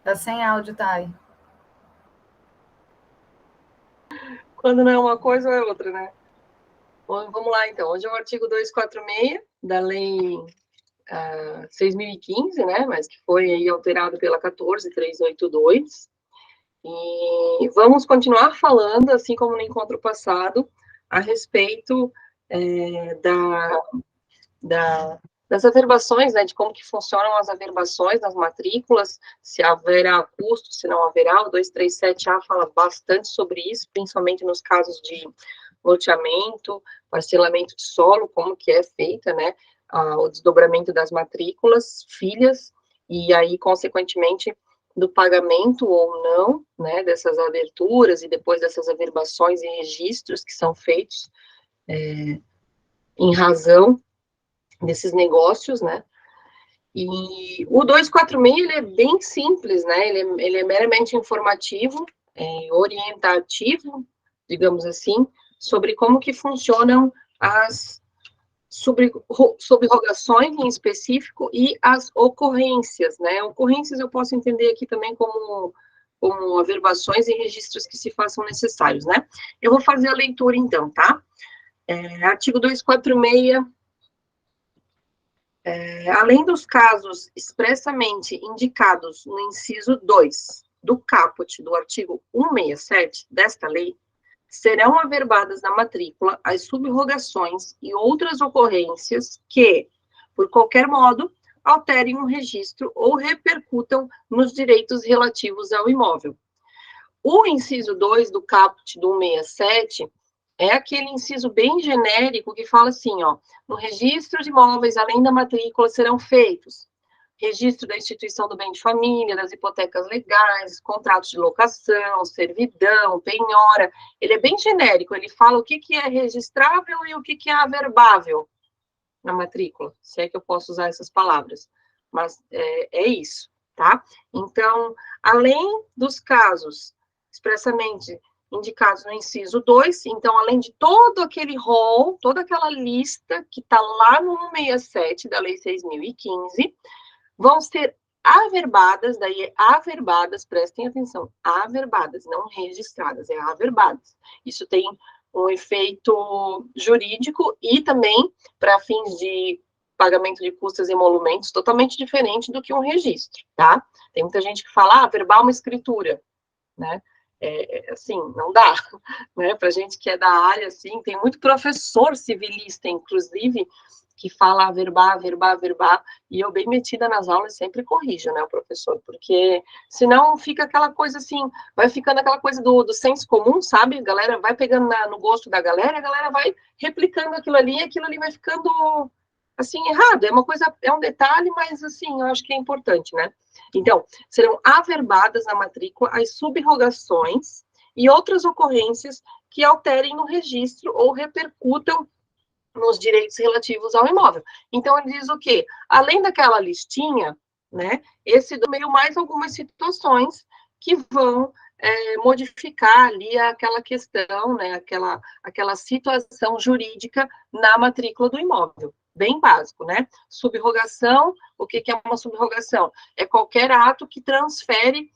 Tá sem áudio, Thay. Quando não é uma coisa ou é outra, né? Bom, vamos lá, então. Hoje é o artigo 246 da Lei 6.015, né? Mas que foi aí alterado pela 14.382. E vamos continuar falando, assim como no encontro passado, a respeito das averbações, né, de como que funcionam as averbações nas matrículas, se haverá custo, se não haverá. O 237A fala bastante sobre isso, principalmente nos casos de loteamento, parcelamento de solo, como que é feita, né, o desdobramento das matrículas, filhas, e aí, consequentemente, do pagamento ou não, né, dessas aberturas e depois dessas averbações e registros que são feitos em razão desses negócios, né. E o 246, ele é bem simples, né, ele é meramente informativo, orientativo, digamos assim, sobre como que funcionam as subrogações em específico e as ocorrências, né? Ocorrências eu posso entender aqui também como averbações e registros que se façam necessários, né? Eu vou fazer a leitura então, tá? Artigo 246, além dos casos expressamente indicados no inciso 2 do caput do artigo 167 desta lei, serão averbadas na matrícula as subrogações e outras ocorrências que, por qualquer modo, alterem o registro ou repercutam nos direitos relativos ao imóvel. O inciso 2 do caput do 167 é aquele inciso bem genérico que fala assim, ó, no registro de imóveis, além da matrícula, serão feitos registro da instituição do bem de família, das hipotecas legais, contratos de locação, servidão, penhora. Ele é bem genérico, ele fala o que é registrável e o que é averbável na matrícula, se é que eu posso usar essas palavras. Mas é isso, tá? Então, além dos casos expressamente indicados no inciso 2, então, além de todo aquele rol, toda aquela lista que está lá no 167 da Lei 6.015, vão ser averbadas, daí é averbadas, prestem atenção, averbadas, não registradas, é averbadas. Isso tem um efeito jurídico e também para fins de pagamento de custas e emolumentos totalmente diferente do que um registro, tá? Tem muita gente que fala, averbar uma escritura, né? Assim, não dá, né? Para gente que é da área, assim, tem muito professor civilista, inclusive, que fala averbar, averbar, averbar, e eu bem metida nas aulas sempre corrijo, né, o professor, porque senão fica aquela coisa assim, vai ficando aquela coisa do senso comum, sabe? A galera vai pegando no gosto da galera, a galera vai replicando aquilo ali, e aquilo ali vai ficando, assim, errado. É uma coisa, é um detalhe, mas, assim, eu acho que é importante, né? Então, serão averbadas na matrícula as subrogações e outras ocorrências que alterem no registro ou repercutam nos direitos relativos ao imóvel. Então, ele diz o quê? Além daquela listinha, né, esse do meio mais algumas situações que vão modificar ali aquela questão, né, aquela situação jurídica na matrícula do imóvel. Bem básico, né? Subrogação, o que é uma subrogação? É qualquer ato que transfere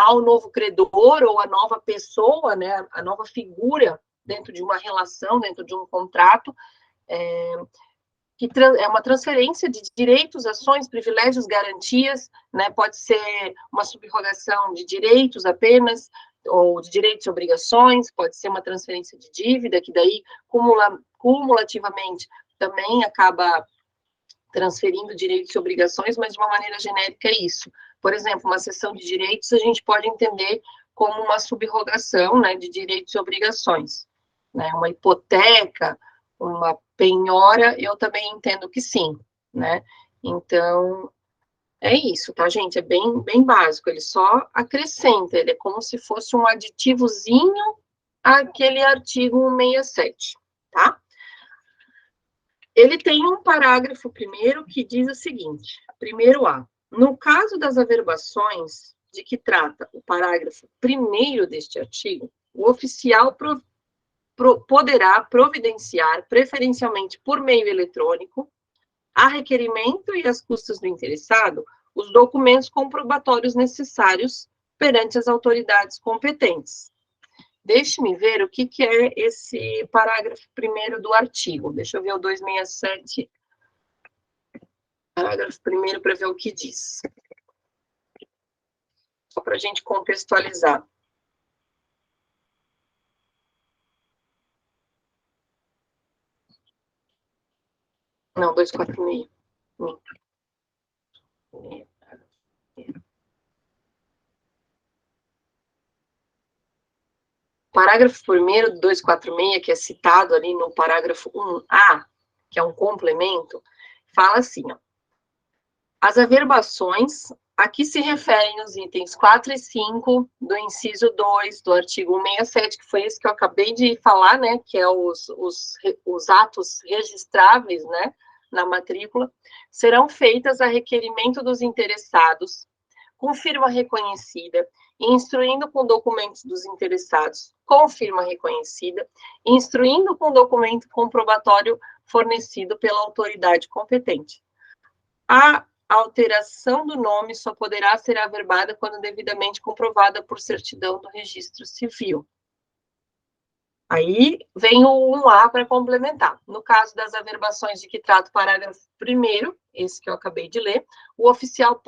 ao novo credor ou à nova pessoa, né, a nova figura dentro de uma relação, dentro de um contrato, que é uma transferência de direitos, ações, privilégios, garantias, né? Pode ser uma subrogação de direitos apenas, ou de direitos e obrigações, pode ser uma transferência de dívida, que daí, cumulativamente, também acaba transferindo direitos e obrigações, mas de uma maneira genérica é isso. Por exemplo, uma cessão de direitos a gente pode entender como uma subrogação, né, de direitos e obrigações, né? Uma hipoteca, uma penhora, eu também entendo que sim, né? Então, é isso, tá, gente? É bem, bem básico, ele só acrescenta, ele é como se fosse um aditivozinho àquele artigo 167, tá? Ele tem um parágrafo primeiro que diz o seguinte, primeiro A, no caso das averbações de que trata o parágrafo primeiro deste artigo, o oficial poderá providenciar, preferencialmente por meio eletrônico, a requerimento e às custas do interessado, os documentos comprobatórios necessários perante as autoridades competentes. Deixe-me ver o que é esse parágrafo 1º do artigo. Deixa eu ver o 267, parágrafo 1º, para ver o que diz. Só para a gente contextualizar. Não, 246. Parágrafo 1º do 246, que é citado ali no parágrafo 1A, que é um complemento, fala assim, ó, as averbações a que se referem os itens 4 e 5 do inciso 2 do artigo 167, que foi esse que eu acabei de falar, né, que é os atos registráveis, né, na matrícula, serão feitas a requerimento dos interessados, com firma reconhecida, instruindo com documentos dos interessados, com firma reconhecida, instruindo com documento comprobatório fornecido pela autoridade competente. A alteração do nome só poderá ser averbada quando devidamente comprovada por certidão do registro civil. Aí vem o 1A para complementar. No caso das averbações de que trata o parágrafo 1º, esse que eu acabei de ler, o oficial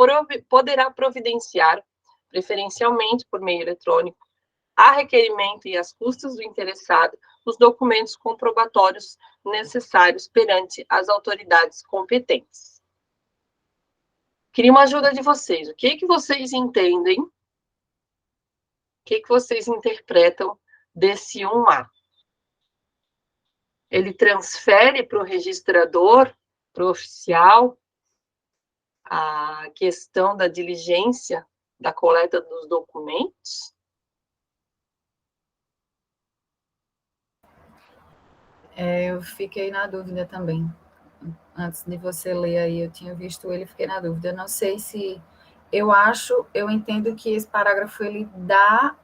poderá providenciar, preferencialmente por meio eletrônico, a requerimento e às custas do interessado, os documentos comprobatórios necessários perante as autoridades competentes. Queria uma ajuda de vocês. O que vocês entendem? O que vocês interpretam desse 1A? Ele transfere para o registrador, para o oficial, a questão da diligência da coleta dos documentos? Eu fiquei na dúvida também. Antes de você ler aí, eu tinha visto ele, fiquei na dúvida. Eu não sei se... Eu entendo que esse parágrafo, ele dá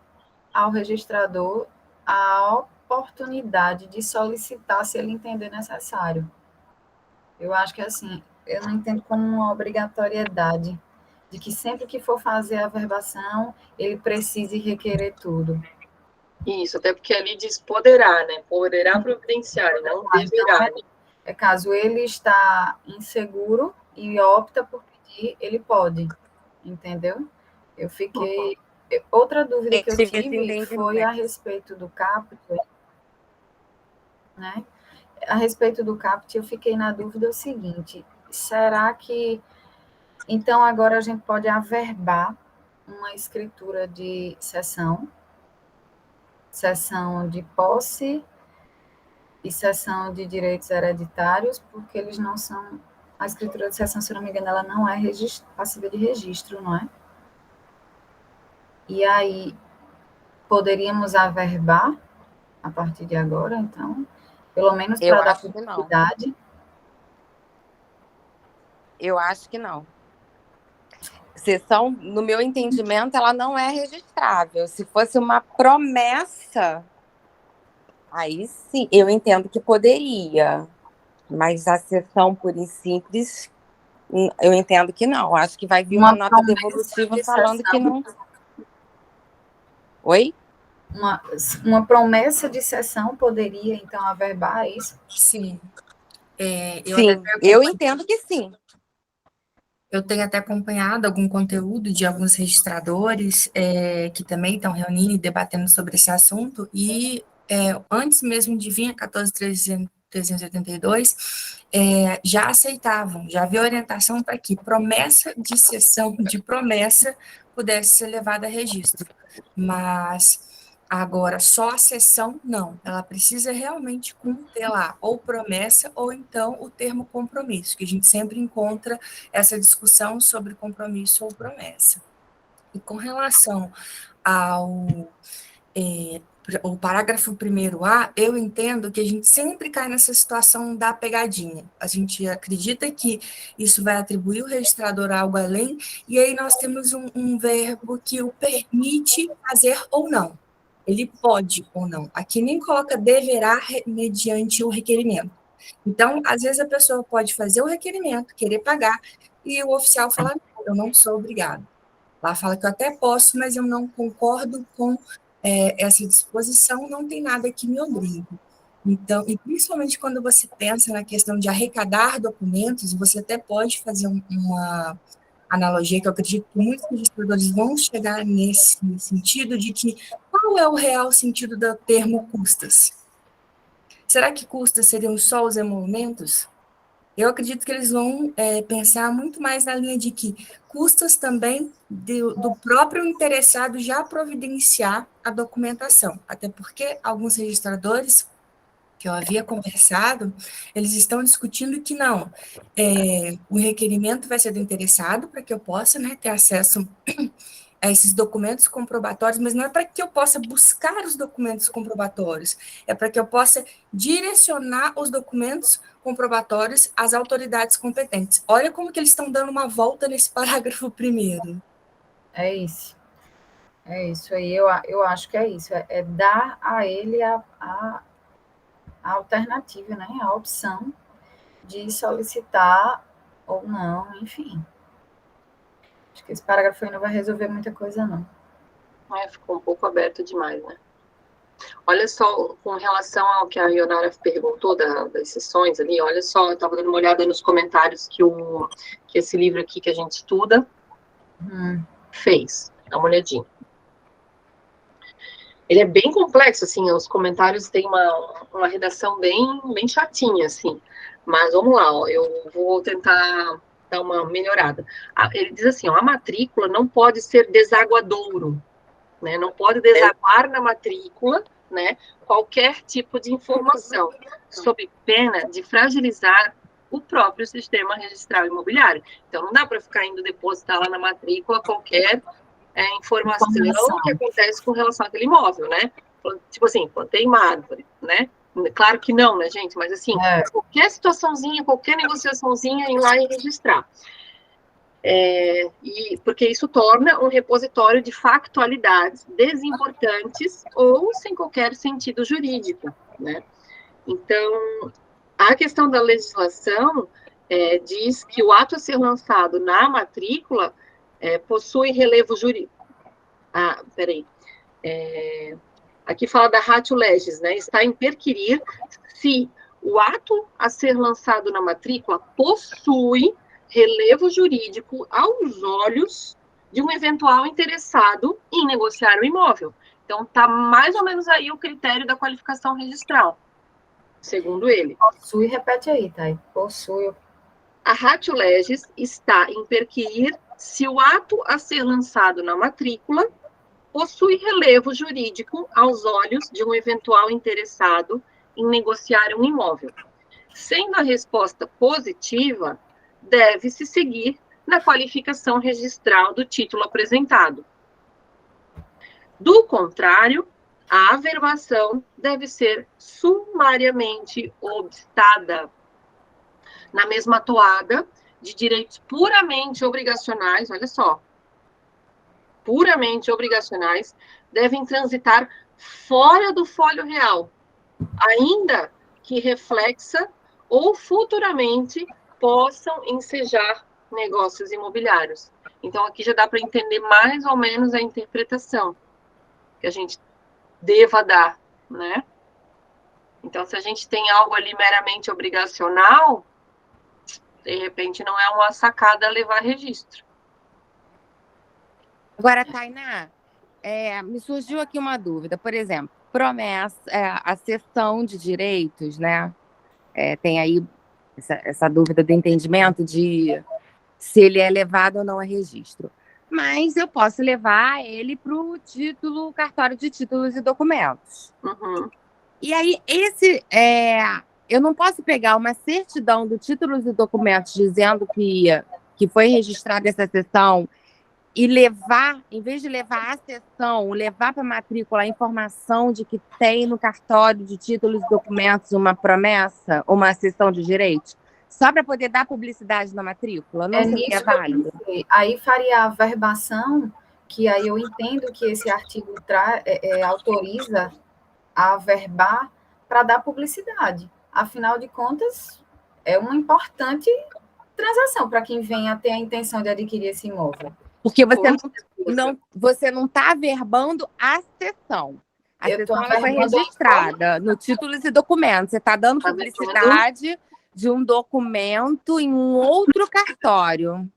ao registrador a oportunidade de solicitar se ele entender necessário. Eu acho que, assim, eu não entendo como uma obrigatoriedade de que sempre que for fazer a averbação, ele precise requerer tudo. Isso, até porque ali diz poderá, né? Poderá providenciar, não deverá. É caso ele está inseguro e opta por pedir, ele pode, entendeu? Eu fiquei... Outra dúvida que eu tive foi a respeito do caput, né? A respeito do caput, eu fiquei na dúvida o seguinte, será que... Então, agora a gente pode averbar uma escritura de cessão de posse e cessão de direitos hereditários, porque eles não são... A escritura de cessão, se não me engano, ela não é passível de registro, não é? E aí, poderíamos averbar a partir de agora, então, pelo menos para dar publicidade? Eu acho que não. Cessão, no meu entendimento, ela não é registrável. Se fosse uma promessa, aí sim, eu entendo que poderia. Mas a cessão pura e simples, eu entendo que não. Acho que vai vir uma nota devolutiva falando que não... Oi? Uma promessa de cessão poderia, então, averbar isso? Sim. Eu entendo que sim. Eu tenho até acompanhado algum conteúdo de alguns registradores que também estão reunindo e debatendo sobre esse assunto, e antes mesmo de vir a 14.382, já aceitavam, já havia orientação para que promessa de cessão de promessa pudesse ser levada a registro. Mas agora, só a cessão, não. Ela precisa realmente conter lá ou promessa ou então o termo compromisso, que a gente sempre encontra essa discussão sobre compromisso ou promessa. E com relação ao o parágrafo 1º A, eu entendo que a gente sempre cai nessa situação da pegadinha. A gente acredita que isso vai atribuir o registrador a algo além, e aí nós temos um verbo que o permite fazer ou não. Ele pode ou não. Aqui nem coloca deverá mediante o requerimento. Então, às vezes a pessoa pode fazer o requerimento, querer pagar, e o oficial fala, não, eu não sou obrigado. Lá fala que eu até posso, mas eu não concordo com essa disposição, não tem nada que me obrigue. Então, e principalmente quando você pensa na questão de arrecadar documentos, você até pode fazer uma analogia que eu acredito que muitos registradores vão chegar nesse sentido de que qual é o real sentido do termo custas? Será que custas seriam só os emolumentos? Eu acredito que eles vão pensar muito mais na linha de que custas também do próprio interessado já providenciar a documentação, até porque alguns registradores que eu havia conversado, eles estão discutindo que não, o requerimento vai ser do interessado para que eu possa, né, ter acesso a esses documentos comprobatórios, mas não é para que eu possa buscar os documentos comprobatórios, é para que eu possa direcionar os documentos comprobatórios às autoridades competentes. Olha como que eles estão dando uma volta nesse parágrafo primeiro. É isso. É isso aí, eu acho que é isso, é dar a ele a alternativa, né? A opção de solicitar ou não, enfim. Acho que esse parágrafo aí não vai resolver muita coisa, não. Ficou um pouco aberto demais, né? Olha só, com relação ao que a Ionara perguntou das sessões ali, olha só, eu estava dando uma olhada nos comentários que esse livro aqui que a gente estuda fez. Dá uma olhadinha. Ele é bem complexo, assim, os comentários têm uma redação bem chatinha, assim. Mas vamos lá, ó, eu vou tentar dar uma melhorada. Ele diz assim, ó, a matrícula não pode ser desaguadouro, né? Não pode desaguar na matrícula, né, qualquer tipo de informação, sob pena de fragilizar o próprio sistema registral imobiliário. Então, não dá para ficar indo depositar lá na matrícula qualquer informação que acontece com relação àquele imóvel, né? Tipo assim, plantei uma árvore, né? Claro que não, né, gente? Mas assim, qualquer situaçãozinha, qualquer negociaçãozinha, ir lá e registrar. Porque isso torna um repositório de factualidades desimportantes ou sem qualquer sentido jurídico, né? Então, a questão da legislação diz que o ato a ser lançado na matrícula possui relevo jurídico. Aqui fala da ratio legis, né? Está em perquirir se o ato a ser lançado na matrícula possui relevo jurídico aos olhos de um eventual interessado em negociar o imóvel. Então, está mais ou menos aí o critério da qualificação registral, segundo ele. Possui, repete aí, Thay. Possui. A ratio legis está em perquirir se o ato a ser lançado na matrícula possui relevo jurídico aos olhos de um eventual interessado em negociar um imóvel. Sendo a resposta positiva, deve-se seguir na qualificação registral do título apresentado. Do contrário, a averbação deve ser sumariamente obstada. Na mesma toada de direitos puramente obrigacionais, olha só, puramente obrigacionais, devem transitar fora do folho real, ainda que reflexa ou futuramente possam ensejar negócios imobiliários. Então, aqui já dá para entender mais ou menos a interpretação que a gente deva dar, né? Então, se a gente tem algo ali meramente obrigacional, de repente não é uma sacada levar registro. Agora, Tainá, me surgiu aqui uma dúvida. Por exemplo, promessa, a cessão de direitos, né? Tem aí essa dúvida do entendimento de se ele é levado ou não a registro. Mas eu posso levar ele para o cartório de títulos e documentos. Uhum. E aí, eu não posso pegar uma certidão do títulos e documentos dizendo que foi registrada essa cessão e levar, em vez de levar a cessão, levar para a matrícula a informação de que tem no cartório de títulos e documentos uma promessa, uma cessão de direitos, só para poder dar publicidade na matrícula? Não seria válido? Aí faria a verbação, que aí eu entendo que esse artigo autoriza a averbar para dar publicidade. Afinal de contas, é uma importante transação para quem vem a ter a intenção de adquirir esse imóvel. Porque você não está averbando a cessão. A cessão ela foi registrada no títulos e documentos. Você está dando publicidade de um documento em um outro cartório.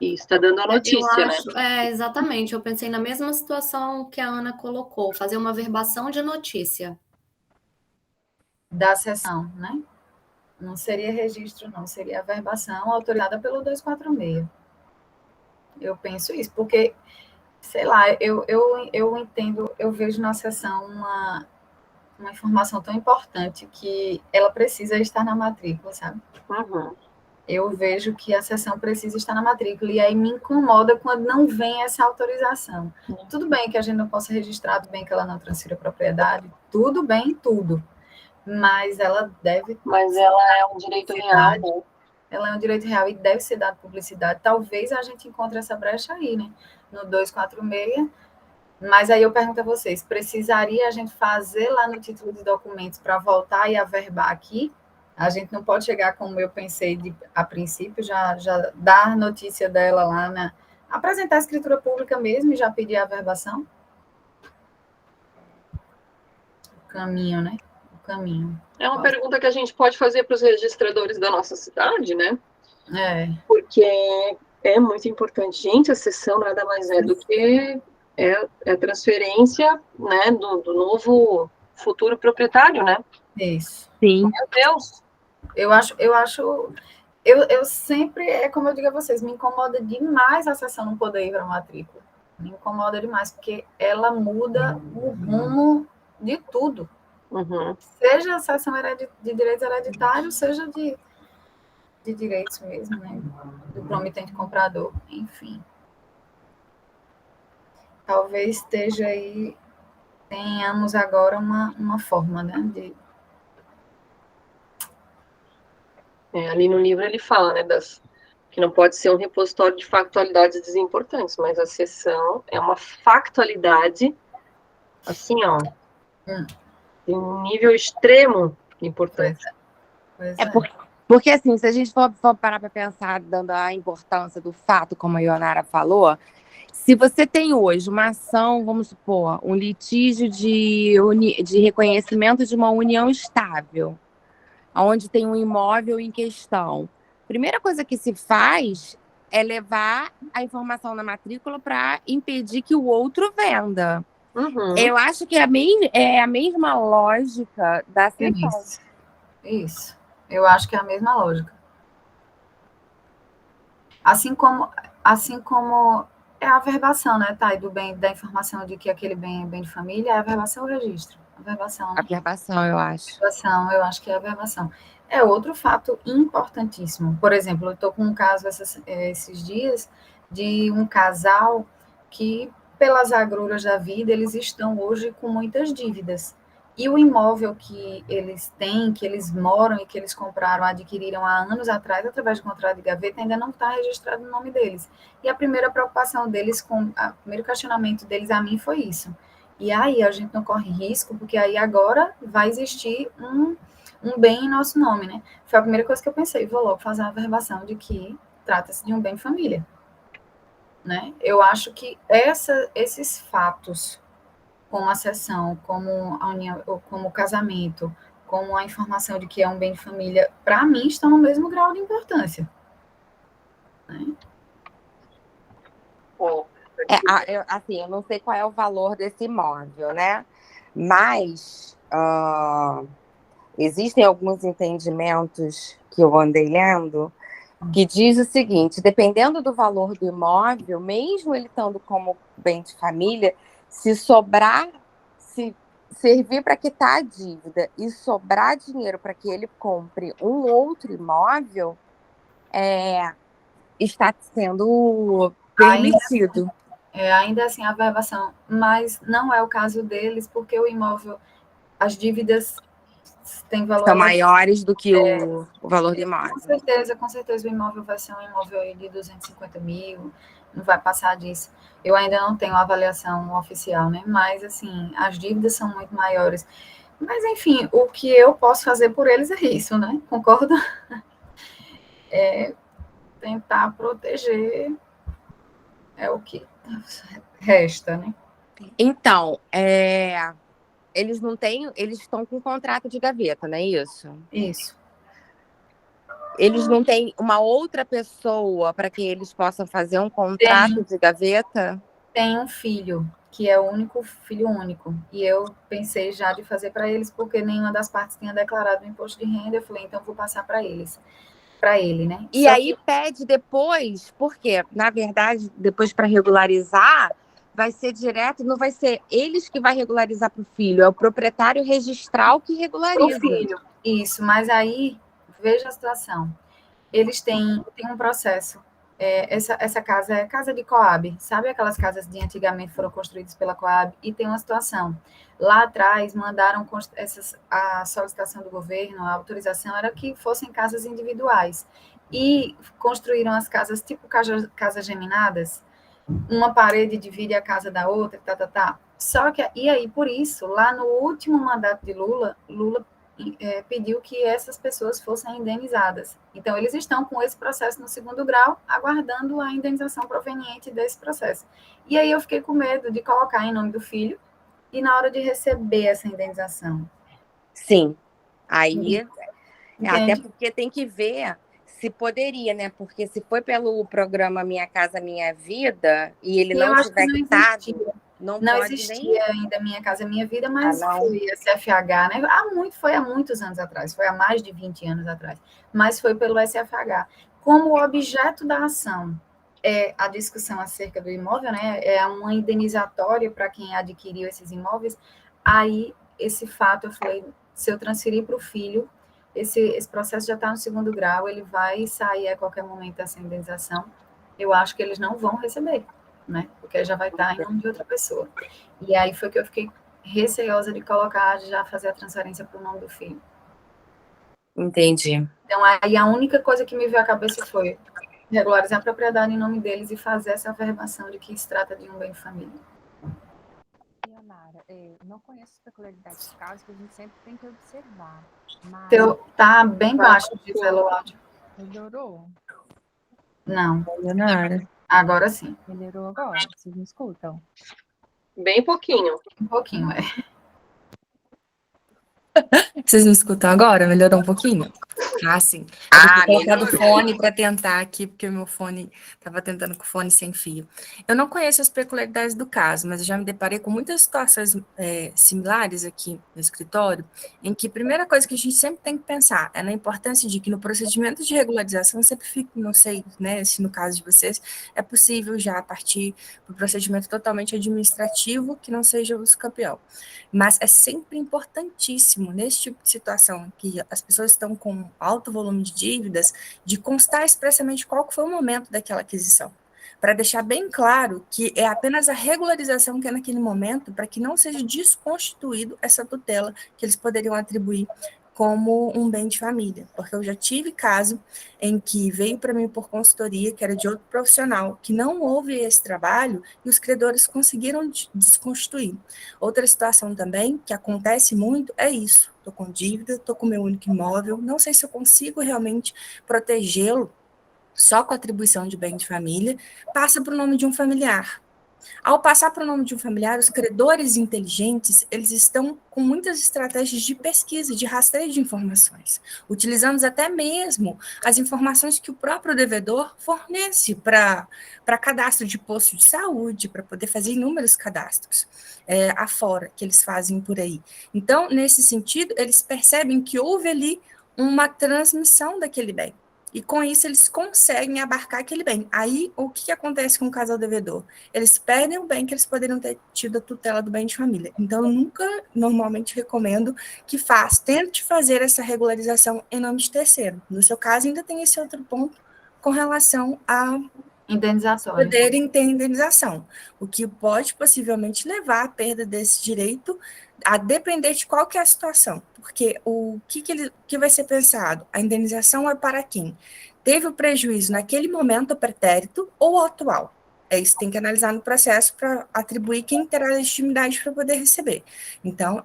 Isso, está dando a notícia, né? Exatamente. Eu pensei na mesma situação que a Ana colocou, fazer uma verbação de notícia. Da cessão, né? Não seria registro, não. Seria a verbação autorizada pelo 246. Eu penso isso, porque, sei lá, eu entendo, eu vejo na cessão uma informação tão importante que ela precisa estar na matrícula, sabe? Uhum. Eu vejo que a cessão precisa estar na matrícula, e aí me incomoda quando não vem essa autorização. Tudo bem que a gente não possa registrar, tudo bem que ela não transfira a propriedade, tudo bem, tudo. Mas ela deve... Mas ela é um direito real, né? Ela é um direito real e deve ser dada publicidade. Talvez a gente encontre essa brecha aí, né? No 246. Mas aí eu pergunto a vocês, precisaria a gente fazer lá no título de documentos para voltar e averbar aqui? A gente não pode chegar, como eu pensei a princípio, já dar notícia dela lá, né? Apresentar a escritura pública mesmo e já pedir a averbação? O caminho, né? Caminho. É uma pergunta que a gente pode fazer para os registradores da nossa cidade, né? Porque é muito importante. Gente, a cessão nada mais é do que a transferência, né, do novo futuro proprietário, né? Isso. Sim. Meu Deus. Eu sempre, como eu digo a vocês, me incomoda demais a cessão não poder ir para a matrícula. Me incomoda demais, porque ela muda o rumo de tudo. Uhum. Seja a cessão de direitos hereditários, seja de direitos mesmo, né? Do promitente comprador, enfim. Talvez esteja aí, tenhamos agora uma forma, né? Ali no livro ele fala, né, que não pode ser um repositório de factualidades desimportantes, mas a cessão é uma factualidade, assim, ó, de um nível extremo de importância. Porque, assim, se a gente for parar para pensar, dando a importância do fato, como a Ionara falou, se você tem hoje uma ação, vamos supor, um litígio de reconhecimento de uma união estável, onde tem um imóvel em questão, a primeira coisa que se faz é levar a informação na matrícula para impedir que o outro venda. Uhum. Eu acho que é a mesma lógica da cessão. Isso. Eu acho que é a mesma lógica. Assim como é a averbação, né, Thay, da informação de que aquele bem é bem de família, é a averbação ou registro? Averbação, né? Averbação, eu acho. Averbação, eu acho que é a averbação. É outro fato importantíssimo. Por exemplo, eu estou com um caso esses dias de um casal que, pelas agruras da vida, eles estão hoje com muitas dívidas. E o imóvel que eles têm, que eles moram e que eles compraram, adquiriram há anos atrás, através de contrato de gaveta, ainda não está registrado no nome deles. E a primeira preocupação deles, o primeiro questionamento deles a mim foi isso. E aí a gente não corre risco, porque aí agora vai existir um bem em nosso nome, né? Foi a primeira coisa que eu pensei, vou logo fazer uma averbação de que trata-se de um bem família. Né? Eu acho que esses fatos, como a cessão, como a união, como o casamento, como a informação de que é um bem de família, para mim estão no mesmo grau de importância. Né? Assim, eu não sei qual é o valor desse imóvel, né? Mas existem alguns entendimentos que eu andei lendo que diz o seguinte: dependendo do valor do imóvel, mesmo ele estando como bem de família, se sobrar, se servir para quitar a dívida e sobrar dinheiro para que ele compre um outro imóvel, está sendo permitido. Ainda assim, a averbação, mas não é o caso deles, porque o imóvel, as dívidas têm valor... São maiores do que o valor do imóvel. Com certeza o imóvel vai ser um imóvel aí de 250 mil, não vai passar disso. Eu ainda não tenho avaliação oficial, né? Mas, assim, as dívidas são muito maiores. Mas, enfim, o que eu posso fazer por eles é isso, né? Concordo? tentar proteger é o que resta, né? Então, eles não têm, eles estão com contrato de gaveta, não é isso? Isso. Eles não têm uma outra pessoa para que eles possam fazer um contrato de gaveta? Tem um filho, que é o único filho único. E eu pensei já de fazer para eles, porque nenhuma das partes tinha declarado o imposto de renda. Eu falei, então vou passar para eles. Para ele, né? E Só aí que pede depois, porque, na verdade, depois para regularizar, vai ser direto, não vai ser eles que vai regularizar para o filho, é o proprietário registral que pro regulariza. filho. Isso, mas aí, veja a situação. Eles têm um processo. Essa casa é casa de Coab, sabe aquelas casas de antigamente foram construídas pela Coab? E tem uma situação. Lá atrás, mandaram a solicitação do governo, a autorização era que fossem casas individuais. E construíram as casas tipo casas geminadas, uma parede divide a casa da outra, tá. Só que, e aí, por isso, lá no último mandato de Lula pediu que essas pessoas fossem indenizadas. Então, eles estão com esse processo no segundo grau, aguardando a indenização proveniente desse processo. E aí eu fiquei com medo de colocar em nome do filho e na hora de receber essa indenização. Sim. Aí, até Entende? porque tem que ver se poderia, né? Porque se foi pelo programa Minha Casa Minha Vida e ele E eu não acho que tiver não quitado, existia. não Não pode nem. existia ainda Minha Casa Minha Vida, mas não. foi SFH, né? Foi há muitos anos atrás, foi há mais de 20 anos atrás, mas foi pelo SFH. Como o objeto da ação é a discussão acerca do imóvel, né? É uma indenizatória para quem adquiriu esses imóveis, aí esse fato, eu falei, se eu transferir para o filho, esse processo já está no segundo grau, ele vai sair a qualquer momento essa indenização, eu acho que eles não vão receber, né? Porque já vai estar em nome de outra pessoa. E aí foi que eu fiquei receosa de colocar, de já fazer a transferência para o nome do filho. Entendi. Então, aí a única coisa que me veio à cabeça foi regularizar a propriedade em nome deles e fazer essa averbação de que se trata de um bem de família. Leonara, não conheço as peculiaridades do caso que a gente sempre tem que observar. Mas Tá bem baixo, Gisela, o áudio. melhorou? Não, Leonara. agora sim. Melhorou agora? Vocês me escutam? Bem pouquinho. Um pouquinho, Vocês me escutam agora? Melhorou um pouquinho? Ah, sim. Eu vou colocar do fone para tentar aqui, porque o meu fone estava tentando com o fone sem fio. Eu não conheço as peculiaridades do caso, mas eu já me deparei com muitas situações similares aqui no escritório, em que a primeira coisa que a gente sempre tem que pensar é na importância de que no procedimento de regularização sempre fica, não sei, né, se no caso de vocês é possível já partir para o procedimento totalmente administrativo que não seja o campeão. Mas é sempre importantíssimo, nesse tipo de situação, que as pessoas estão com alto volume de dívidas, de constar expressamente qual foi o momento daquela aquisição, para deixar bem claro que é apenas a regularização que é naquele momento, para que não seja desconstituído essa tutela que eles poderiam atribuir como um bem de família, porque eu já tive caso em que veio para mim por consultoria, que era de outro profissional, que não houve esse trabalho e os credores conseguiram desconstituir. Outra situação também, que acontece muito, é isso. Estou com dívida, estou com meu único imóvel, não sei se eu consigo realmente protegê-lo só com atribuição de bem de família, passa para o nome de um familiar. Ao passar para o nome de um familiar, os credores inteligentes, eles estão com muitas estratégias de pesquisa, de rastreio de informações. Utilizamos até mesmo as informações que o próprio devedor fornece para cadastro de posto de saúde, para poder fazer inúmeros cadastros afora que eles fazem por aí. Então, nesse sentido, eles percebem que houve ali uma transmissão daquele bem. E com isso eles conseguem abarcar aquele bem. Aí, o que acontece com o casal devedor? Eles perdem o bem que eles poderiam ter tido a tutela do bem de família. Então, eu nunca, normalmente, recomendo que tente fazer essa regularização em nome de terceiro. No seu caso, ainda tem esse outro ponto com relação a indenizatório. poderem ter indenização, o que pode possivelmente levar à perda desse direito, a depender de qual que é a situação, porque o que vai ser pensado? A indenização é para quem teve o prejuízo naquele momento pretérito ou atual. isso tem que analisar no processo para atribuir quem terá legitimidade para poder receber. Então,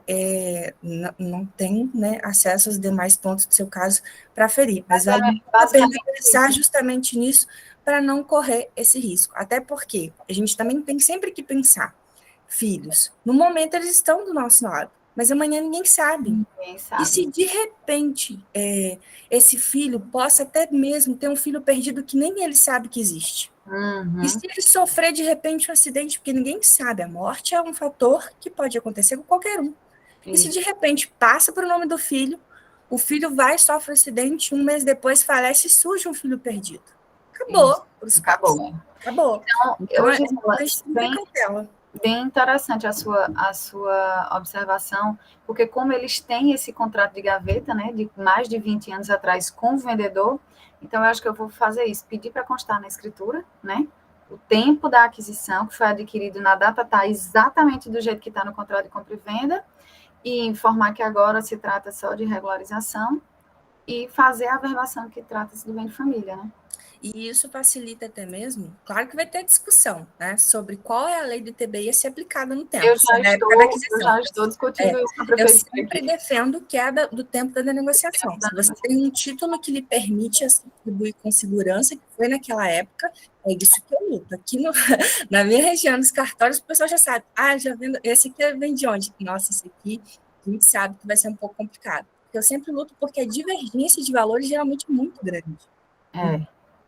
não tem, né, acesso aos demais pontos do seu caso para aferir, mas vale muito a pena pensar justamente nisso para não correr esse risco. Até porque a gente também tem sempre que pensar, filhos, no momento eles estão do nosso lado, mas amanhã ninguém sabe. Ninguém sabe. E se de repente esse filho possa até mesmo ter um filho perdido que nem ele sabe que existe. E se ele sofrer de repente um acidente, porque ninguém sabe, a morte é um fator que pode acontecer com qualquer um. E se de repente passa para o nome do filho, o filho vai, sofre um acidente, 1 mês depois falece e surge um filho perdido. Acabou. Acabou. Então, hoje, bem interessante a sua observação, porque como eles têm esse contrato de gaveta, né, de mais de 20 anos atrás com o vendedor, então eu acho que eu vou fazer isso, pedir para constar na escritura, né, o tempo da aquisição que foi adquirido na data está exatamente do jeito que está no contrato de compra e venda, e informar que agora se trata só de regularização e fazer a averbação que trata-se do bem de família, né? E isso facilita até mesmo, claro que vai ter discussão, né, sobre qual é a lei do ITBI a ser aplicada no tempo. Eu já estou discutindo isso com a prefeitura. Eu sempre defendo que é do tempo da negociação. Se você tem um título que lhe permite atribuir com segurança, que foi naquela época, é isso que eu luto. Aqui na minha região, nos cartórios, o pessoal já sabe, já vendo, esse aqui vem de onde? Nossa, esse aqui a gente sabe que vai ser um pouco complicado. Eu sempre luto porque a divergência de valores geralmente é muito grande.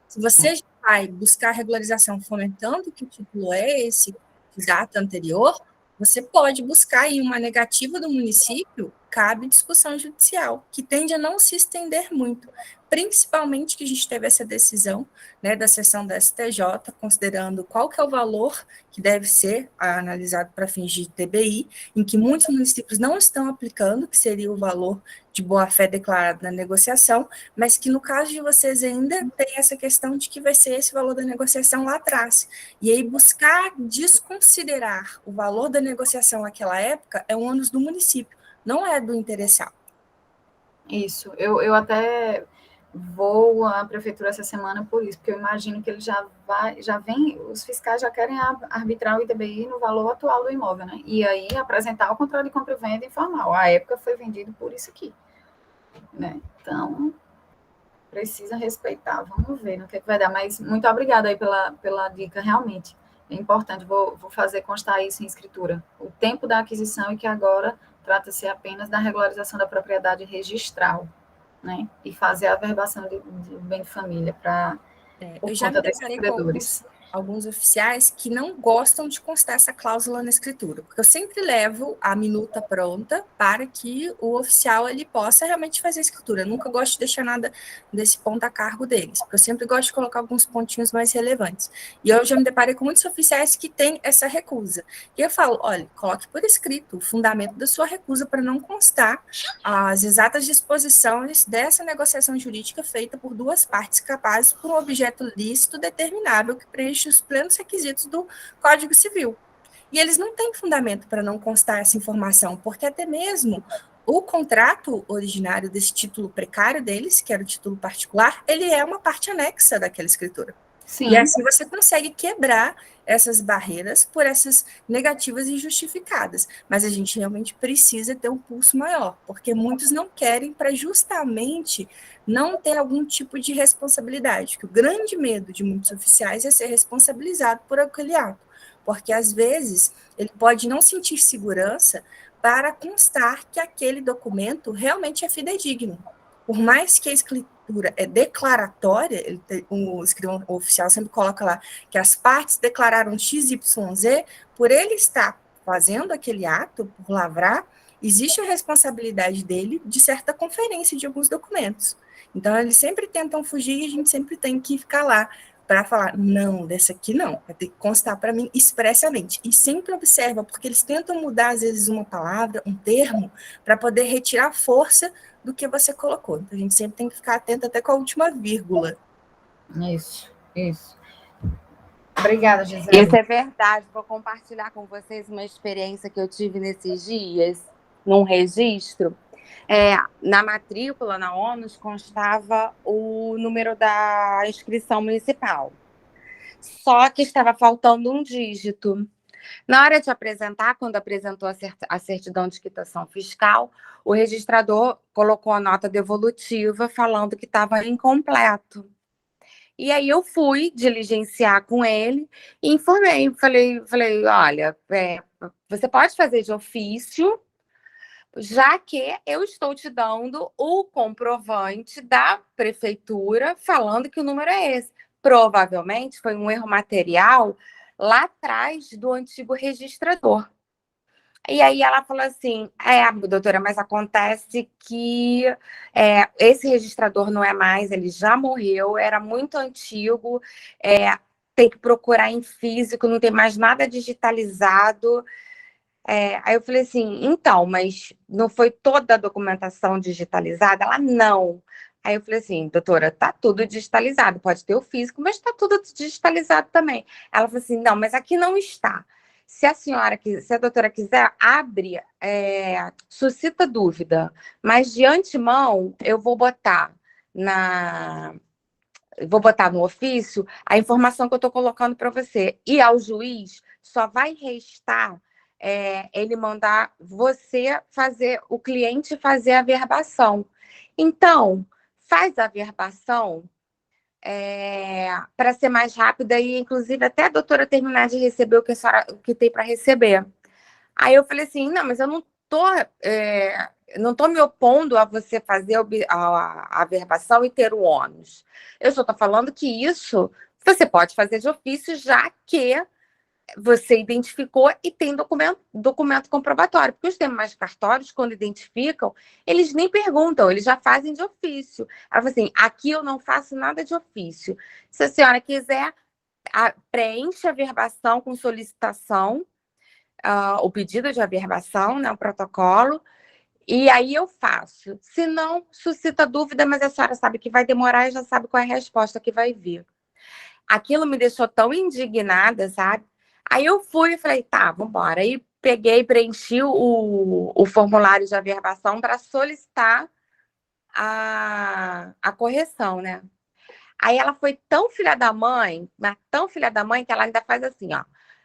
Se você vai buscar regularização fomentando que o título é esse de data anterior, você pode buscar em uma negativa do município, cabe discussão judicial, que tende a não se estender muito, principalmente que a gente teve essa decisão, né, da sessão da STJ, considerando qual que é o valor que deve ser analisado para fins de TBI, em que muitos municípios não estão aplicando, que seria o valor de boa-fé declarado na negociação, mas que no caso de vocês ainda tem essa questão de que vai ser esse valor da negociação lá atrás. E aí buscar desconsiderar o valor da negociação naquela época é um ônus do município, não é do interessado. Isso, eu até vou à prefeitura essa semana por isso, porque eu imagino que ele os fiscais já querem arbitrar o ITBI no valor atual do imóvel, né? E aí apresentar o contrato de compra e venda informal. A época foi vendido por isso aqui, né? Então, precisa respeitar. Vamos ver no que vai dar. Mas muito obrigada aí pela dica, realmente. É importante, vou fazer constar isso em escritura. O tempo da aquisição e que agora trata-se apenas da regularização da propriedade registral, né? E fazer a averbação de bem de família para eu já me deparei com alguns oficiais que não gostam de constar essa cláusula na escritura, porque eu sempre levo a minuta pronta para que o oficial ele possa realmente fazer a escritura. Eu nunca gosto de deixar nada desse ponto a cargo deles, porque eu sempre gosto de colocar alguns pontinhos mais relevantes. E eu já me deparei com muitos oficiais que têm essa recusa. E eu falo, olha, coloque por escrito o fundamento da sua recusa para não constar as exatas disposições dessa negociação jurídica feita por duas partes capazes por um objeto lícito determinável que preenche os plenos requisitos do Código Civil. E eles não têm fundamento para não constar essa informação, porque até mesmo o contrato originário desse título precário deles, que era o título particular, ele é uma parte anexa daquela escritura. Sim. E assim você consegue quebrar essas barreiras por essas negativas injustificadas. Mas a gente realmente precisa ter um pulso maior, porque muitos não querem para justamente não ter algum tipo de responsabilidade, que o grande medo de muitos oficiais é ser responsabilizado por aquele ato, porque às vezes ele pode não sentir segurança para constar que aquele documento realmente é fidedigno. Por mais que a escritura é declaratória, o oficial sempre coloca lá que as partes declararam XYZ, por ele estar fazendo aquele ato, por lavrar, existe a responsabilidade dele de certa conferência de alguns documentos. Então, eles sempre tentam fugir e a gente sempre tem que ficar lá para falar, não, dessa aqui não, vai ter que constar para mim expressamente. E sempre observa, porque eles tentam mudar, às vezes, uma palavra, um termo, para poder retirar força do que você colocou. Então, a gente sempre tem que ficar atento até com a última vírgula. Isso. Obrigada, Gisele. Isso é verdade. Vou compartilhar com vocês uma experiência que eu tive nesses dias, num registro. Na matrícula, na ONUS, constava o número da inscrição municipal. só que estava faltando um dígito. Na hora de apresentar, quando apresentou a certidão de quitação fiscal, o registrador colocou a nota devolutiva falando que estava incompleto. E aí eu fui diligenciar com ele e informei, falei, olha, você pode fazer de ofício, já que eu estou te dando o comprovante da prefeitura falando que o número é esse. Provavelmente foi um erro material lá atrás do antigo registrador. E aí ela falou assim, doutora, mas acontece que esse registrador não é mais, ele já morreu, era muito antigo, tem que procurar em físico, não tem mais nada digitalizado. Aí eu falei assim, então, mas não foi toda a documentação digitalizada? Ela, não. Aí eu falei assim, doutora, tá tudo digitalizado, pode ter o físico, mas tá tudo digitalizado também. Ela falou assim, não, mas aqui não está. Se a doutora quiser, abre, suscita dúvida, mas de antemão eu vou botar no ofício a informação que eu estou colocando para você. E ao juiz só vai restar ele mandar o cliente fazer a verbação. Então, faz a verbação para ser mais rápida e, inclusive, até a doutora terminar de receber o que tem para receber. Aí eu falei assim, não, mas eu não estou me opondo a você fazer a verbação e ter o ônus. Eu só estou falando que isso você pode fazer de ofício, já que você identificou e tem documento comprobatório. Porque os demais cartórios, quando identificam, eles nem perguntam, eles já fazem de ofício. Ela falou assim, aqui eu não faço nada de ofício. Se a senhora quiser, preencha a verbação com solicitação, o pedido de averbação, né, o protocolo, e aí eu faço. Se não, suscita dúvida, mas a senhora sabe que vai demorar e já sabe qual é a resposta que vai vir. Aquilo me deixou tão indignada, sabe? Aí eu fui e falei, tá, vamos embora. Aí peguei, preenchi o formulário de averbação para solicitar a correção, né? Aí ela foi tão filha da mãe, mas tão filha da mãe, que ela ainda faz assim, ó.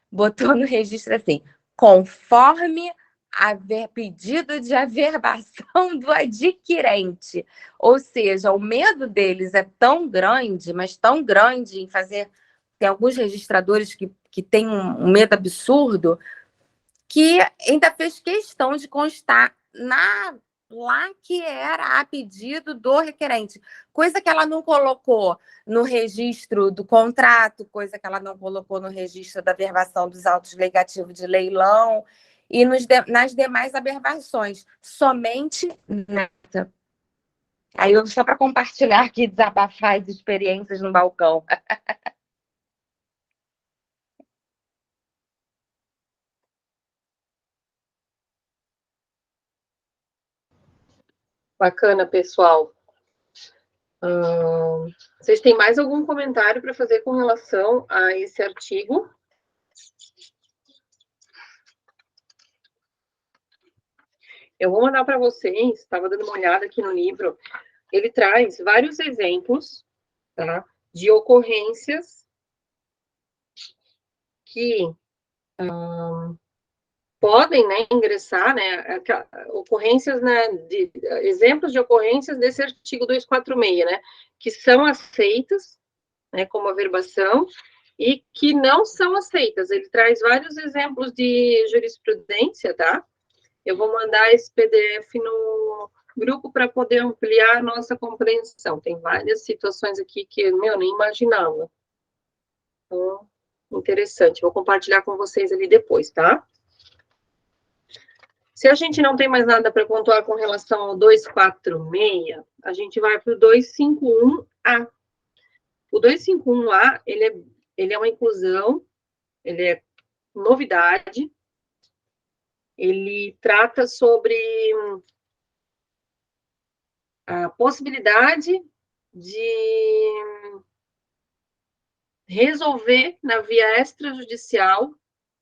Botou no registro assim, conforme pedido de averbação do adquirente. Ou seja, o medo deles é tão grande, mas tão grande em fazer... Tem alguns registradores que têm um medo absurdo, que ainda fez questão de constar lá que era a pedido do requerente, coisa que ela não colocou no registro do contrato, coisa que ela não colocou no registro da averbação dos autos legativos de leilão e nas demais averbações, somente nessa. Aí eu só para compartilhar aqui, desabafar as experiências no balcão. Bacana, pessoal. Vocês têm mais algum comentário para fazer com relação a esse artigo? Eu vou mandar para vocês, estava dando uma olhada aqui no livro, ele traz vários exemplos, tá, de ocorrências que podem, né, ingressar, né, ocorrências, né, exemplos de ocorrências desse artigo 246, né, que são aceitas, né, como averbação, e que não são aceitas. Ele traz vários exemplos de jurisprudência, tá? Eu vou mandar esse PDF no grupo para poder ampliar a nossa compreensão. Tem várias situações aqui que eu nem imaginava. Então, interessante. Vou compartilhar com vocês ali depois, tá? Se a gente não tem mais nada para pontuar com relação ao 246, a gente vai para o 251A. O 251A, ele é uma inclusão, ele é novidade, ele trata sobre a possibilidade de resolver na via extrajudicial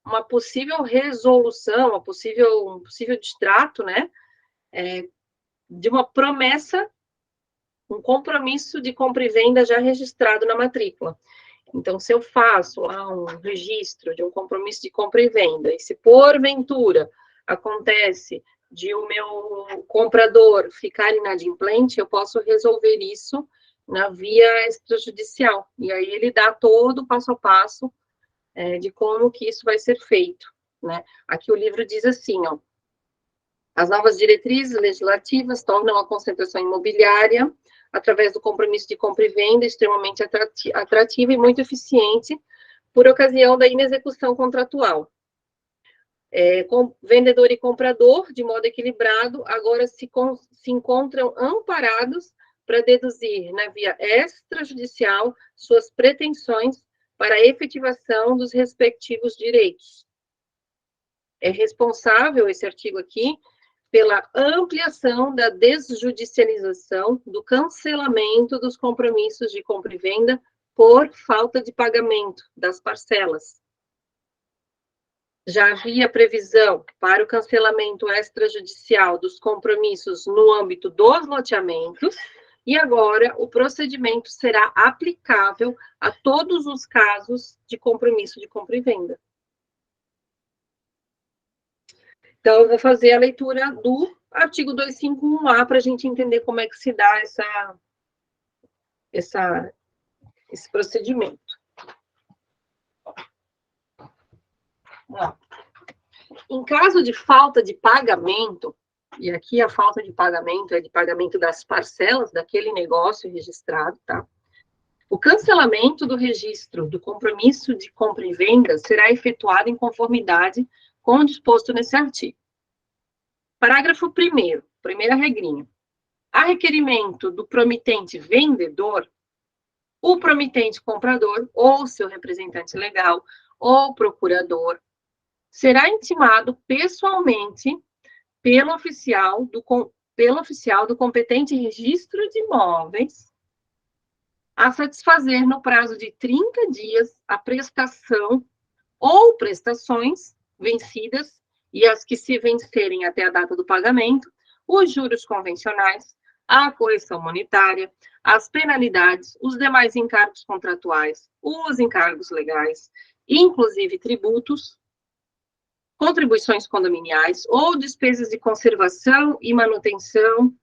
uma possível resolução, um possível distrato, né, de uma promessa, um compromisso de compra e venda já registrado na matrícula. Então, se eu faço lá um registro de um compromisso de compra e venda, e se porventura acontece de o meu comprador ficar inadimplente, eu posso resolver isso na via extrajudicial. E aí ele dá todo o passo a passo de como que isso vai ser feito, né? Aqui o livro diz assim, ó, as novas diretrizes legislativas tornam a concentração imobiliária, através do compromisso de compra e venda, extremamente atrativa e muito eficiente, por ocasião da inexecução contratual. Vendedor e comprador, de modo equilibrado, agora se encontram amparados para deduzir, na via extrajudicial, suas pretensões para a efetivação dos respectivos direitos. É responsável, esse artigo aqui, pela ampliação da desjudicialização do cancelamento dos compromissos de compra e venda por falta de pagamento das parcelas. Já havia previsão para o cancelamento extrajudicial dos compromissos no âmbito dos loteamentos, e agora o procedimento será aplicável a todos os casos de compromisso de compra e venda. Então, eu vou fazer a leitura do artigo 251A para a gente entender como é que se dá esse procedimento. Em caso de falta de pagamento, e aqui a falta de pagamento é de pagamento das parcelas daquele negócio registrado, tá? O cancelamento do registro do compromisso de compra e venda será efetuado em conformidade com o disposto nesse artigo. Parágrafo 1º, primeira regrinha. A requerimento do promitente vendedor, o promitente comprador, ou seu representante legal, ou procurador, será intimado pessoalmente pelo oficial do competente registro de imóveis a satisfazer no prazo de 30 dias a prestação ou prestações vencidas e as que se vencerem até a data do pagamento, os juros convencionais, a correção monetária, as penalidades, os demais encargos contratuais, os encargos legais, inclusive tributos, contribuições condominiais ou despesas de conservação e manutenção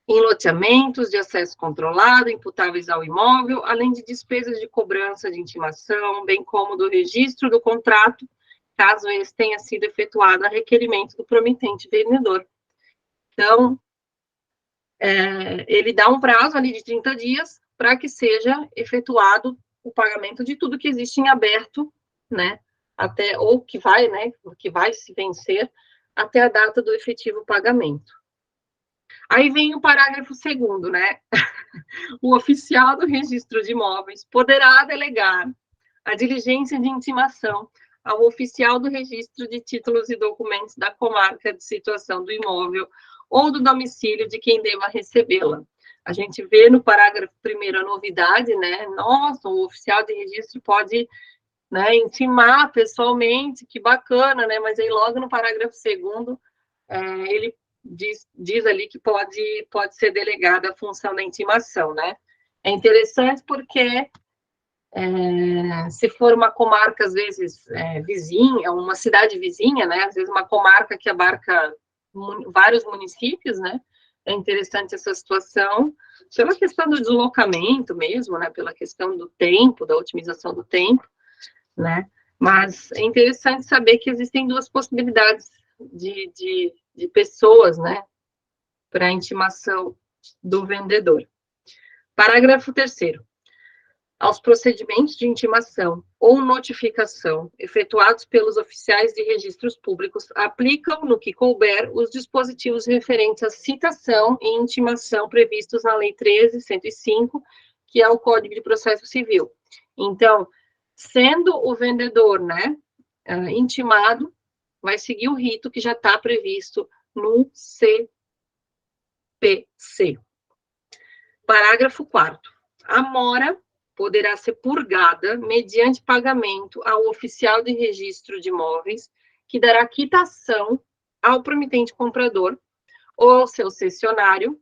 em loteamentos de acesso controlado, imputáveis ao imóvel, além de despesas de cobrança de intimação, bem como do registro do contrato, caso esse tenha sido efetuado a requerimento do promitente vendedor. Então, ele dá um prazo ali de 30 dias para que seja efetuado o pagamento de tudo que existe em aberto, né, ou que vai se vencer até a data do efetivo pagamento. Aí vem o parágrafo 2º, né? O oficial do registro de imóveis poderá delegar a diligência de intimação ao oficial do registro de títulos e documentos da comarca de situação do imóvel ou do domicílio de quem deva recebê-la. A gente vê no parágrafo 1º a novidade, né? Nossa, o oficial de registro pode, né, intimar pessoalmente, que bacana, né? Mas aí logo no parágrafo 2º, ele diz ali que pode ser delegada a função da intimação, né? É interessante porque se for uma comarca, às vezes, vizinha, uma cidade vizinha, né? Às vezes uma comarca que abarca vários municípios, né? É interessante essa situação, pela questão do deslocamento mesmo, né? Pela questão do tempo, da otimização do tempo, né? Mas é interessante saber que existem duas possibilidades de pessoas, né, para a intimação do vendedor. Parágrafo 3º. Aos procedimentos de intimação ou notificação efetuados pelos oficiais de registros públicos aplicam, no que couber, os dispositivos referentes à citação e intimação previstos na Lei 13.105, que é o Código de Processo Civil. Então, sendo o vendedor, né, intimado, vai seguir o rito que já está previsto no CPC. Parágrafo 4º. A mora poderá ser purgada mediante pagamento ao oficial de registro de imóveis, que dará quitação ao promitente comprador ou ao seu cessionário,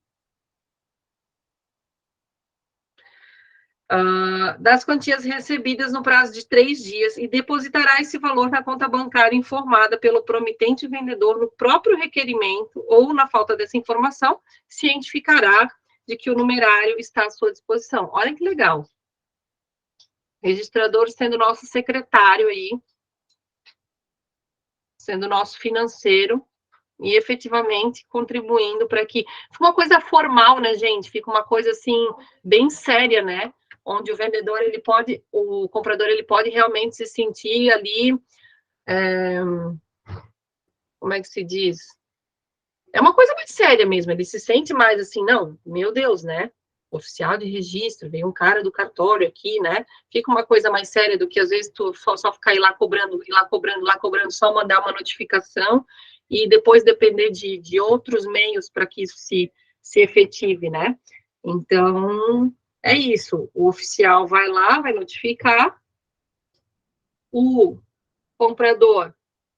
das quantias recebidas no prazo de 3 dias e depositará esse valor na conta bancária informada pelo promitente vendedor no próprio requerimento ou, na falta dessa informação, cientificará de que o numerário está à sua disposição. Olha que legal. Registrador sendo nosso secretário aí, sendo nosso financeiro e efetivamente contribuindo para que... Fica uma coisa formal, né, gente? Fica uma coisa, assim, bem séria, né? Onde o vendedor, o comprador, ele pode realmente se sentir ali, como é que se diz? É uma coisa mais séria mesmo, ele se sente mais assim, não, meu Deus, né? Oficial de registro, veio um cara do cartório aqui, né? Fica uma coisa mais séria do que às vezes tu só ficar lá cobrando, só mandar uma notificação e depois depender de outros meios para que isso se efetive, né? Então, é isso. O oficial vai lá, vai notificar, o comprador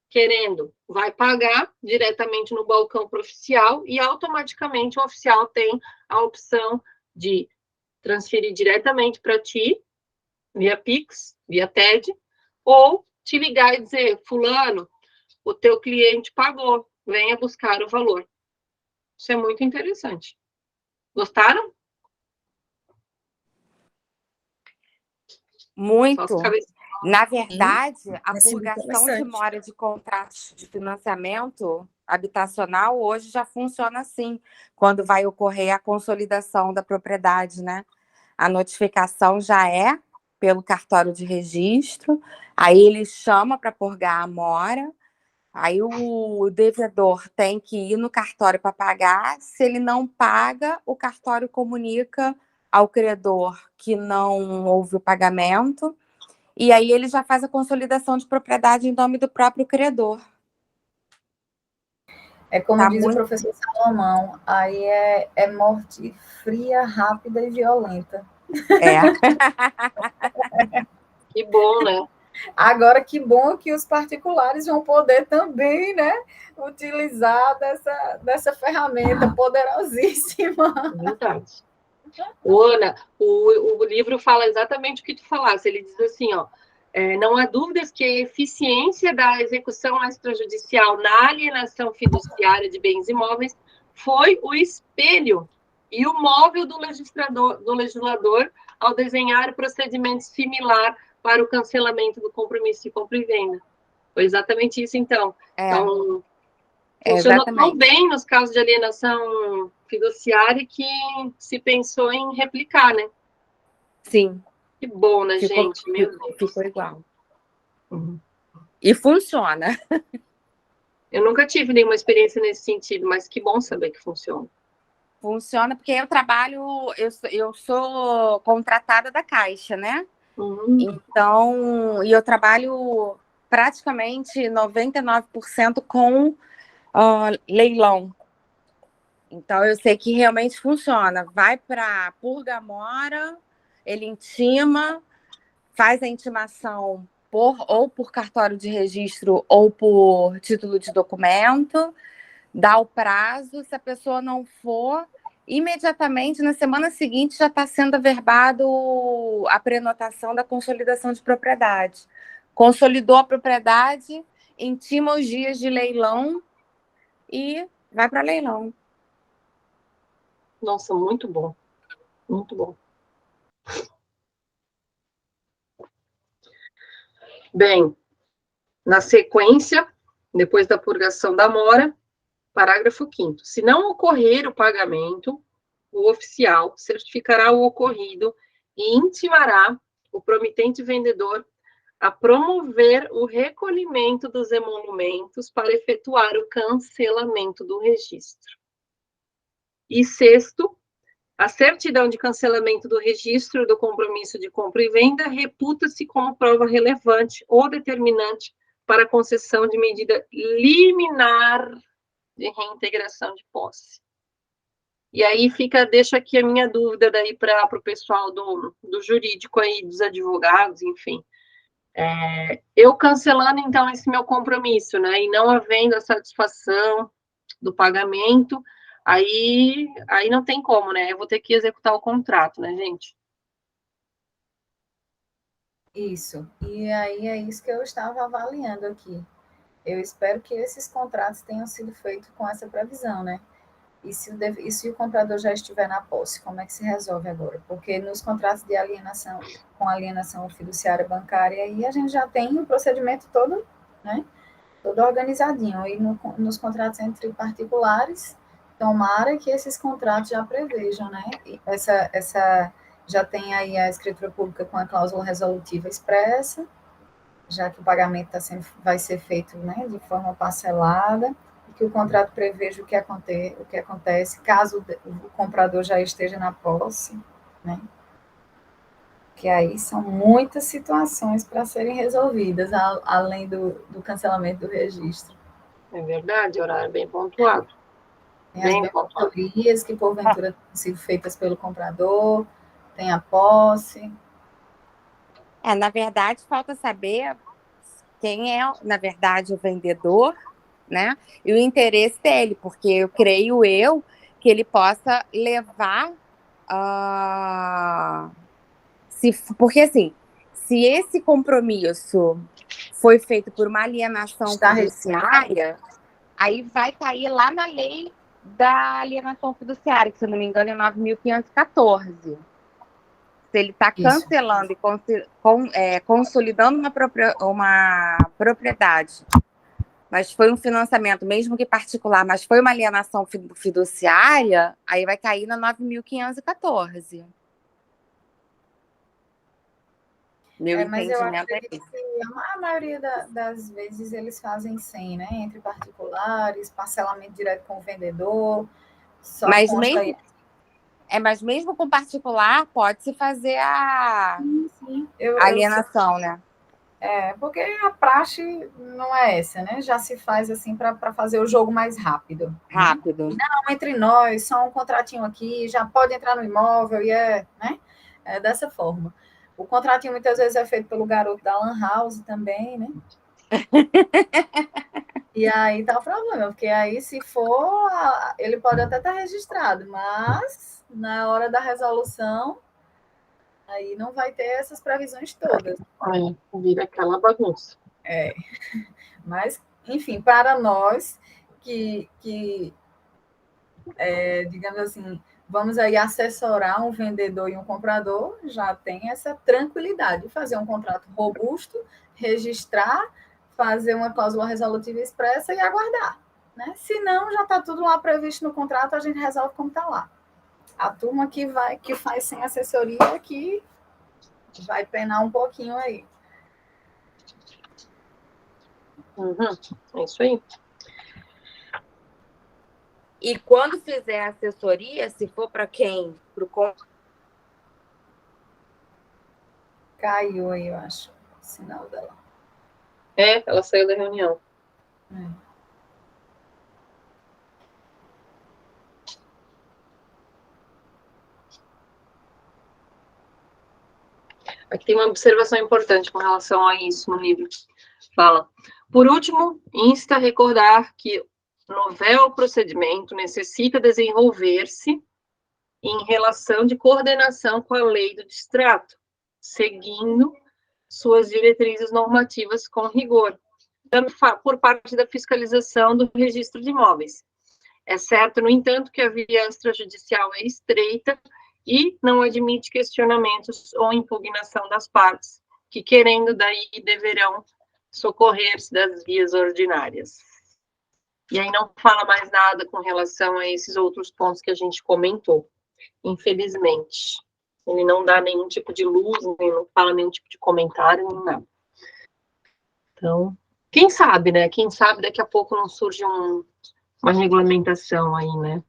querendo, vai pagar diretamente no balcão para o oficial e automaticamente o oficial tem a opção de transferir diretamente para ti, via Pix, via TED, ou te ligar e dizer, fulano, o teu cliente pagou, venha buscar o valor. Isso é muito interessante. Gostaram? Muito. Na verdade, a Vai ser muito purgação de interessante. mora de contratos de financiamento habitacional hoje já funciona assim, quando vai ocorrer a consolidação da propriedade, né? A notificação já é pelo cartório de registro, aí ele chama para purgar a mora, aí o devedor tem que ir no cartório para pagar, se ele não paga, o cartório comunica ao credor que não houve o pagamento, e aí ele já faz a consolidação de propriedade em nome do próprio credor. É como Tá diz o professor Salomão, aí é morte fria, rápida e violenta. É. Que bom, né? Agora, que bom que os particulares vão poder também, né, utilizar dessa ferramenta poderosíssima. Verdade. Ana, o livro fala exatamente o que tu falaste. Ele diz assim, ó, não há dúvidas que a eficiência da execução extrajudicial na alienação fiduciária de bens imóveis foi o espelho e o móvel do legislador ao desenhar o procedimento similar para o cancelamento do compromisso de compra e venda. Foi exatamente isso, então. Então, funcionou tão bem nos casos de alienação fiduciária que se pensou em replicar, né? Sim. Que bom, né, gente? Meu Deus. Ficou igual. Uhum. E funciona. Eu nunca tive nenhuma experiência nesse sentido, mas que bom saber que funciona. Funciona porque eu trabalho, eu sou contratada da Caixa, né? Então, e eu trabalho praticamente 99% com leilão. Então, eu sei que realmente funciona. Vai para purga mora, ele intima, faz a intimação ou por cartório de registro ou por título de documento, dá o prazo, se a pessoa não for, imediatamente, na semana seguinte, já está sendo averbado a prenotação da consolidação de propriedade. Consolidou a propriedade, intima os dias de leilão e vai para leilão. Nossa, muito bom. Muito bom. Bem, na sequência, depois da purgação da mora, parágrafo 5º. Se não ocorrer o pagamento, o oficial certificará o ocorrido e intimará o promitente vendedor a promover o recolhimento dos emolumentos para efetuar o cancelamento do registro. E 6º, a certidão de cancelamento do registro do compromisso de compra e venda reputa-se como prova relevante ou determinante para a concessão de medida liminar de reintegração de posse. E aí deixo aqui a minha dúvida daí para o pessoal do jurídico aí, dos advogados, enfim. Eu cancelando, então, esse meu compromisso, né, e não havendo a satisfação do pagamento, aí não tem como, né, eu vou ter que executar o contrato, né, gente? Isso. E aí é isso que eu estava avaliando aqui. Eu espero que esses contratos tenham sido feitos com essa previsão, né? E se o comprador já estiver na posse, como é que se resolve agora? Porque nos contratos de alienação, com alienação fiduciária bancária, aí a gente já tem o procedimento todo, né? Todo organizadinho. E nos contratos entre particulares, tomara que esses contratos já prevejam, né? E essa já tem aí a escritura pública com a cláusula resolutiva expressa, já que o pagamento vai ser feito, né, de forma parcelada, e que o contrato preveja o que acontece caso o comprador já esteja na posse, né? Que aí são muitas situações para serem resolvidas, além do cancelamento do registro. É verdade, horário bem pontuado. Tem as benfeitorias que, porventura, têm sido feitas pelo comprador, tem a posse. Na verdade, falta saber quem é, na verdade, o vendedor, né? E o interesse dele, porque eu creio que ele possa levar porque assim, se esse compromisso foi feito por uma alienação fiduciária, aí vai cair lá na lei da alienação fiduciária, que, se eu não me engano, é 9.514. Se ele está cancelando e consolidando uma propriedade, mas foi um financiamento, mesmo que particular, mas foi uma alienação fiduciária, aí vai cair na 9.514. Meu entendimento é esse. A maioria das vezes eles fazem sem, né? Entre particulares, parcelamento direto com o vendedor. Mas mesmo com particular, pode-se fazer a alienação, né? Porque a praxe não é essa, né? Já se faz assim para fazer o jogo mais rápido. Rápido. Né? Não, entre nós, só um contratinho aqui, já pode entrar no imóvel, né? É dessa forma. O contratinho muitas vezes é feito pelo garoto da Lan House também, né? E aí tá o problema, porque aí se for, ele pode até estar registrado, mas na hora da resolução, aí não vai ter essas previsões todas. Vira aquela bagunça. Mas, enfim, para nós que digamos assim, vamos aí assessorar um vendedor e um comprador, já tem essa tranquilidade de fazer um contrato robusto, registrar, fazer uma cláusula resolutiva expressa e aguardar. Né? Se não, já está tudo lá previsto no contrato, a gente resolve como está lá. A turma que faz sem assessoria que vai penar um pouquinho aí. É isso aí. E quando fizer assessoria, se for para quem? Caiu aí, eu acho, o sinal dela. Ela saiu da reunião. Aqui tem uma observação importante com relação a isso no livro. Fala: por último, insta a recordar que novel procedimento necessita desenvolver-se em relação de coordenação com a lei do distrato, seguindo suas diretrizes normativas com rigor, tanto por parte da fiscalização do registro de imóveis. É certo, no entanto, que a via extrajudicial é estreita e não admite questionamentos ou impugnação das partes, que, querendo daí, deverão socorrer-se das vias ordinárias. E aí não fala mais nada com relação a esses outros pontos que a gente comentou, infelizmente. Ele não dá nenhum tipo de luz, nem não fala nenhum tipo de comentário, nem nada. Então, quem sabe, né? Quem sabe daqui a pouco não surge uma regulamentação aí, né?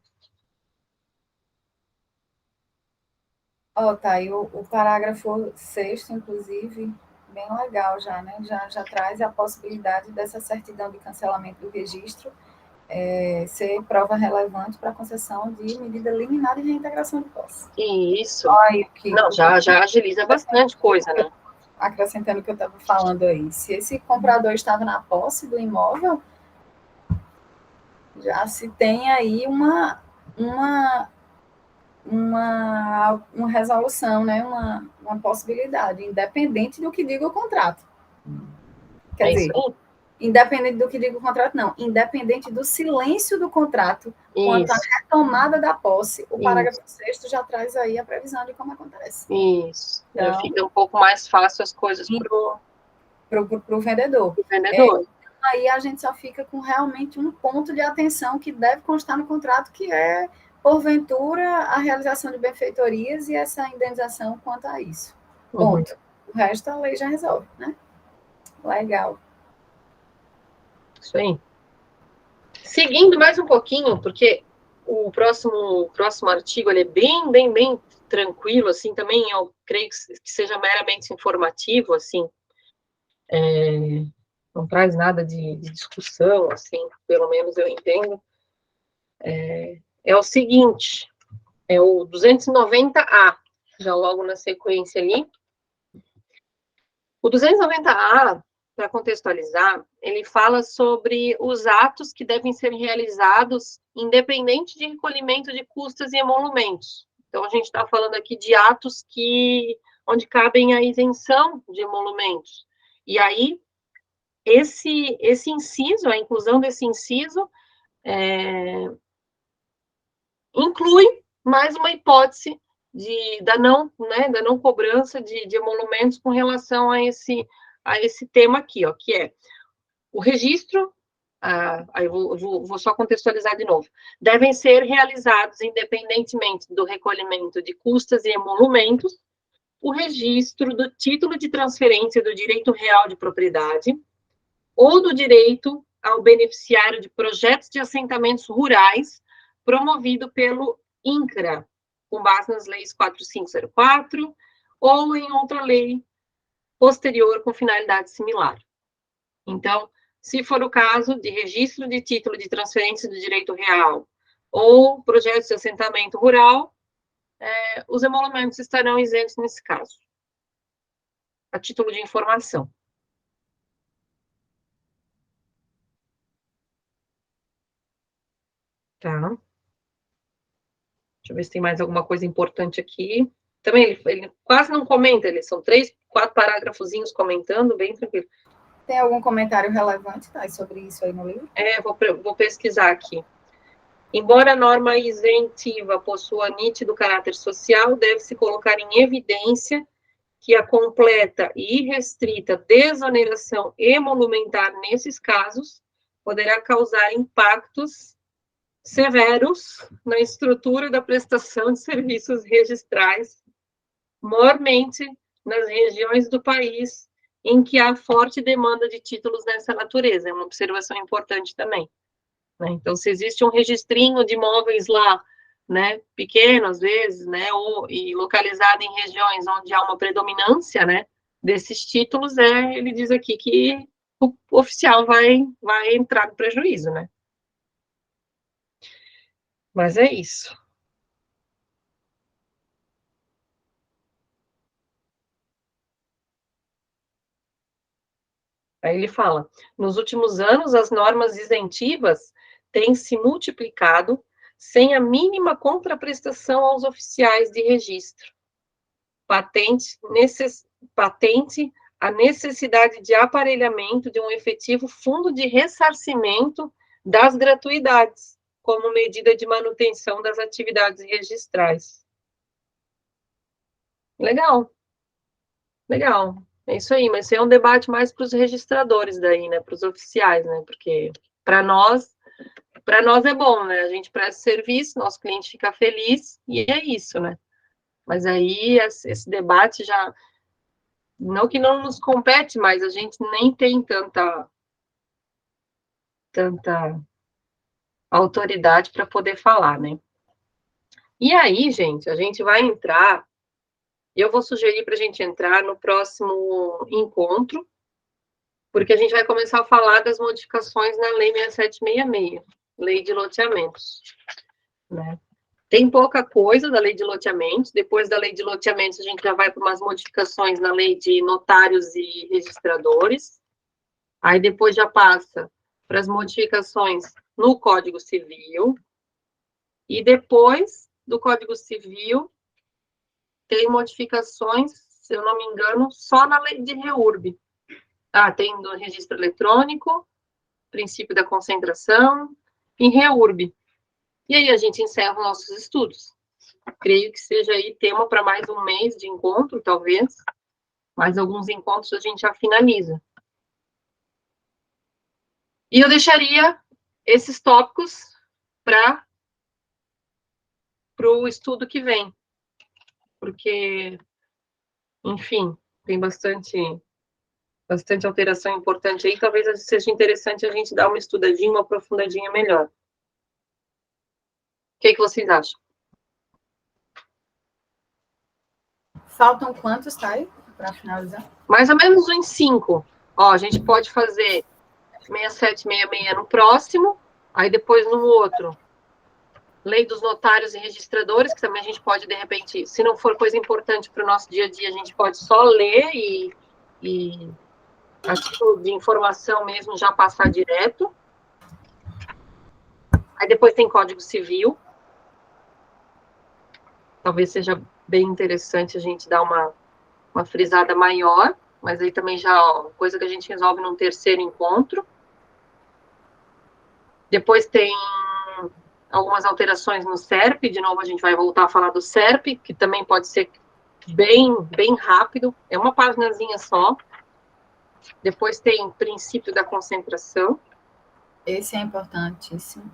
Tá aí o parágrafo 6º, inclusive, bem legal já, né? Já traz a possibilidade dessa certidão de cancelamento do registro ser prova relevante para a concessão de medida liminar de reintegração de posse. Isso. Não, já agiliza bastante coisa, né? Acrescentando o que eu estava falando aí. Se esse comprador estava na posse do imóvel, já se tem aí uma uma resolução, né? Uma possibilidade, independente do que diga o contrato. Quer dizer, independente do que diga o contrato, não. Independente do silêncio do contrato, quanto à retomada da posse, o parágrafo 6º já traz aí a previsão de como acontece. Isso. Então, fica um pouco mais fácil as coisas para o vendedor. Aí a gente só fica com realmente um ponto de atenção que deve constar no contrato, que é, porventura, a realização de benfeitorias e essa indenização quanto a isso. Ponto. O resto a lei já resolve, né? Legal. Isso aí. Seguindo mais um pouquinho, porque o próximo artigo ele é bem tranquilo, assim, também eu creio que seja meramente informativo, assim, não traz nada de discussão, assim, pelo menos eu entendo. É o seguinte, é o 290A, já logo na sequência ali. O 290A, para contextualizar, ele fala sobre os atos que devem ser realizados independente de recolhimento de custas e emolumentos. Então, a gente está falando aqui de atos onde cabem a isenção de emolumentos. E aí, esse inciso, a inclusão desse inciso, inclui mais uma hipótese da não cobrança de emolumentos com relação a esse tema aqui, ó, que é o registro, aí eu vou só contextualizar de novo, devem ser realizados, independentemente do recolhimento de custas e emolumentos, o registro do título de transferência do direito real de propriedade ou do direito ao beneficiário de projetos de assentamentos rurais promovido pelo INCRA, com base nas leis 4504 ou em outra lei posterior com finalidade similar. Então, se for o caso de registro de título de transferência do direito real ou projetos de assentamento rural, os emolumentos estarão isentos nesse caso. A título de informação. Tá. Deixa eu ver se tem mais alguma coisa importante aqui. Também, ele quase não comenta, são 3, 4 parágrafozinhos comentando, bem tranquilo. Tem algum comentário relevante, tá, sobre isso aí no livro? Vou pesquisar aqui. Embora a norma isentiva possua nítido caráter social, deve-se colocar em evidência que a completa e irrestrita desoneração emolumentar nesses casos poderá causar impactos severos na estrutura da prestação de serviços registrais, maiormente nas regiões do país em que há forte demanda de títulos dessa natureza. É uma observação importante também. Né? Então, se existe um registrinho de imóveis lá, né, pequeno às vezes, né, e localizado em regiões onde há uma predominância, né, desses títulos, ele diz aqui que o oficial vai entrar no prejuízo, né. Mas é isso. Aí ele fala, nos últimos anos, as normas isentivas têm se multiplicado sem a mínima contraprestação aos oficiais de registro. Patente a necessidade de aparelhamento de um efetivo fundo de ressarcimento das gratuidades, como medida de manutenção das atividades registrais. Legal. Legal. É isso aí, mas é um debate mais para os registradores daí, né, para os oficiais, né, porque para nós é bom, né, a gente presta serviço, nosso cliente fica feliz, e é isso, né, mas aí esse debate já, não que não nos compete, mas a gente nem tem tanta autoridade para poder falar, né. E aí, gente, a gente vai entrar, eu vou sugerir para a gente entrar no próximo encontro, porque a gente vai começar a falar das modificações na Lei 6766, Lei de Loteamentos, né? Tem pouca coisa da Lei de Loteamentos, depois da Lei de Loteamentos a gente já vai para umas modificações na Lei de Notários e Registradores, aí depois já passa para as modificações no Código Civil, e depois do Código Civil tem modificações, se eu não me engano, só na lei de REURB. Tem do registro eletrônico, princípio da concentração, em REURB. E aí a gente encerra os nossos estudos. Creio que seja aí tema para mais um mês de encontro, talvez. Mais alguns encontros a gente já finaliza. E eu deixaria esses tópicos para o estudo que vem. Porque, enfim, tem bastante alteração importante aí. Talvez seja interessante a gente dar uma estudadinha, uma aprofundadinha melhor. O que vocês acham? Faltam quantos, Thay, para finalizar? Mais ou menos uns 5. Ó, a gente pode fazer 67, 66 no próximo, aí depois no outro. Lei dos notários e registradores, que também a gente pode, de repente, se não for coisa importante para o nosso dia a dia, a gente pode só ler e a título de informação mesmo, já passar direto. Aí depois tem Código Civil. Talvez seja bem interessante a gente dar uma frisada maior, mas aí também já coisa que a gente resolve num terceiro encontro. Depois tem algumas alterações no SERP, de novo a gente vai voltar a falar do SERP, que também pode ser bem rápido, é uma paginazinha só. Depois tem princípio da concentração. Esse é importantíssimo.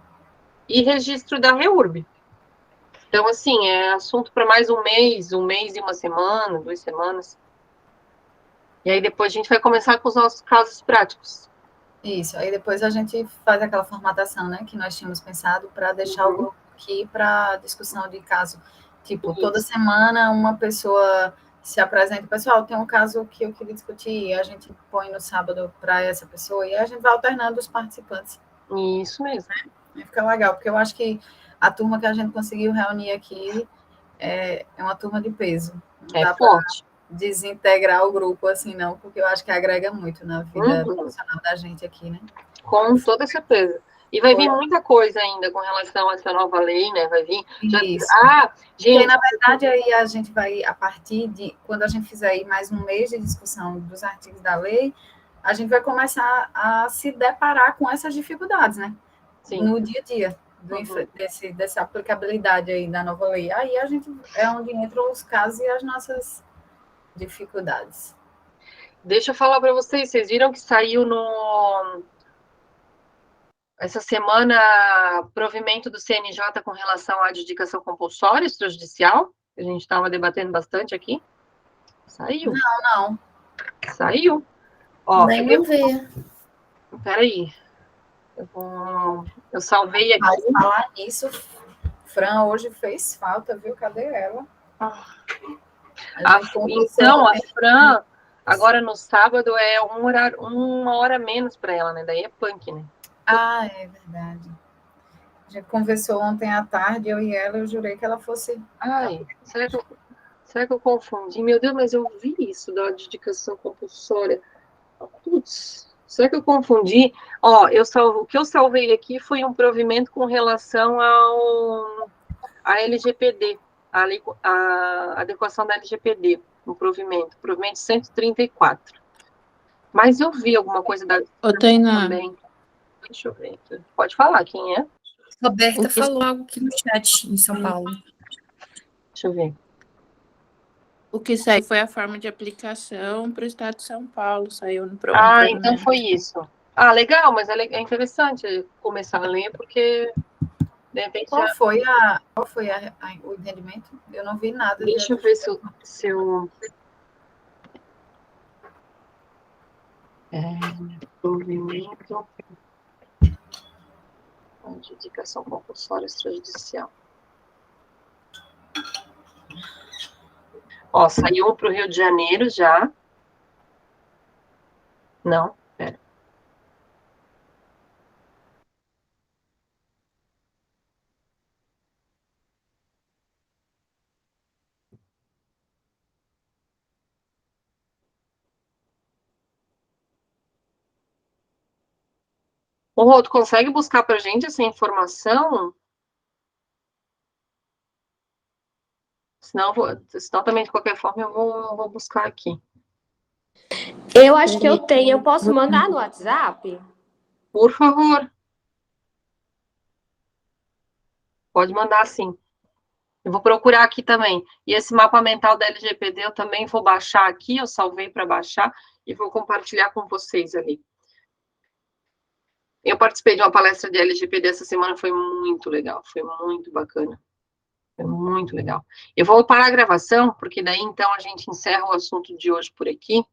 E registro da REURB. Então, assim, é assunto para mais um mês e uma semana, 2 semanas. E aí depois a gente vai começar com os nossos casos práticos. Isso, aí depois a gente faz aquela formatação, né, que nós tínhamos pensado para deixar o grupo aqui para discussão de caso. Tipo, toda semana uma pessoa se apresenta, pessoal, tem um caso que eu queria discutir, e a gente põe no sábado para essa pessoa, e a gente vai alternando os participantes. Isso mesmo. E fica legal, porque eu acho que a turma que a gente conseguiu reunir aqui é uma turma de peso. Não dá forte. Desintegrar o grupo assim, não, porque eu acho que agrega muito na vida profissional da gente aqui, né? Com toda certeza. E vai vir muita coisa ainda com relação a essa nova lei, né? Vai vir. Isso. Gente. Porque, na verdade, aí a gente vai, a partir de. Quando a gente fizer aí mais um mês de discussão dos artigos da lei, a gente vai começar a se deparar com essas dificuldades, né? Sim. No dia a dia, dessa aplicabilidade aí da nova lei. Aí a gente é onde entram os casos e as nossas dificuldades. Deixa eu falar para vocês viram que saiu essa semana provimento do CNJ com relação à adjudicação compulsória extrajudicial, que a gente estava debatendo bastante aqui? Saiu. Não. Saiu. Ó, nem ver. Peraí. Eu salvei aqui. Mas falar nisso, Fran hoje fez falta, viu? Cadê ela? Então, a Fran, agora no sábado, é uma hora menos para ela, né? Daí é punk, né? É verdade. A gente conversou ontem à tarde, eu e ela, eu jurei que ela fosse... Será que eu confundi? Meu Deus, mas eu vi isso da adjudicação compulsória. Putz, será que eu confundi? Ó, o que eu salvei aqui foi um provimento com relação à LGPD, a adequação da LGPD, um provimento 134. Mas eu vi alguma coisa também. Deixa eu ver aqui. Pode falar, quem é? Roberta falou algo aqui no chat, em São Paulo. Deixa eu ver. O que saiu foi a forma de aplicação para o estado de São Paulo, saiu no programa. Então foi isso. Legal, mas é interessante começar a ler, porque de repente... Qual foi o entendimento? Eu não vi nada. Deixa eu ver se eu... Provimento... Adjudicação compulsória extrajudicial. Ó, saiu para o Rio de Janeiro já. Não, pera. O Rô, tu consegue buscar para a gente essa informação? Senão também, de qualquer forma, eu vou buscar aqui. Eu acho que eu tenho. Eu posso mandar no WhatsApp? Por favor. Pode mandar sim. Eu vou procurar aqui também. E esse mapa mental da LGPD eu também vou baixar aqui, eu salvei para baixar e vou compartilhar com vocês ali. Eu participei de uma palestra de LGPD essa semana, foi muito legal, foi muito bacana. Foi muito legal. Eu vou parar a gravação, porque daí então a gente encerra o assunto de hoje por aqui.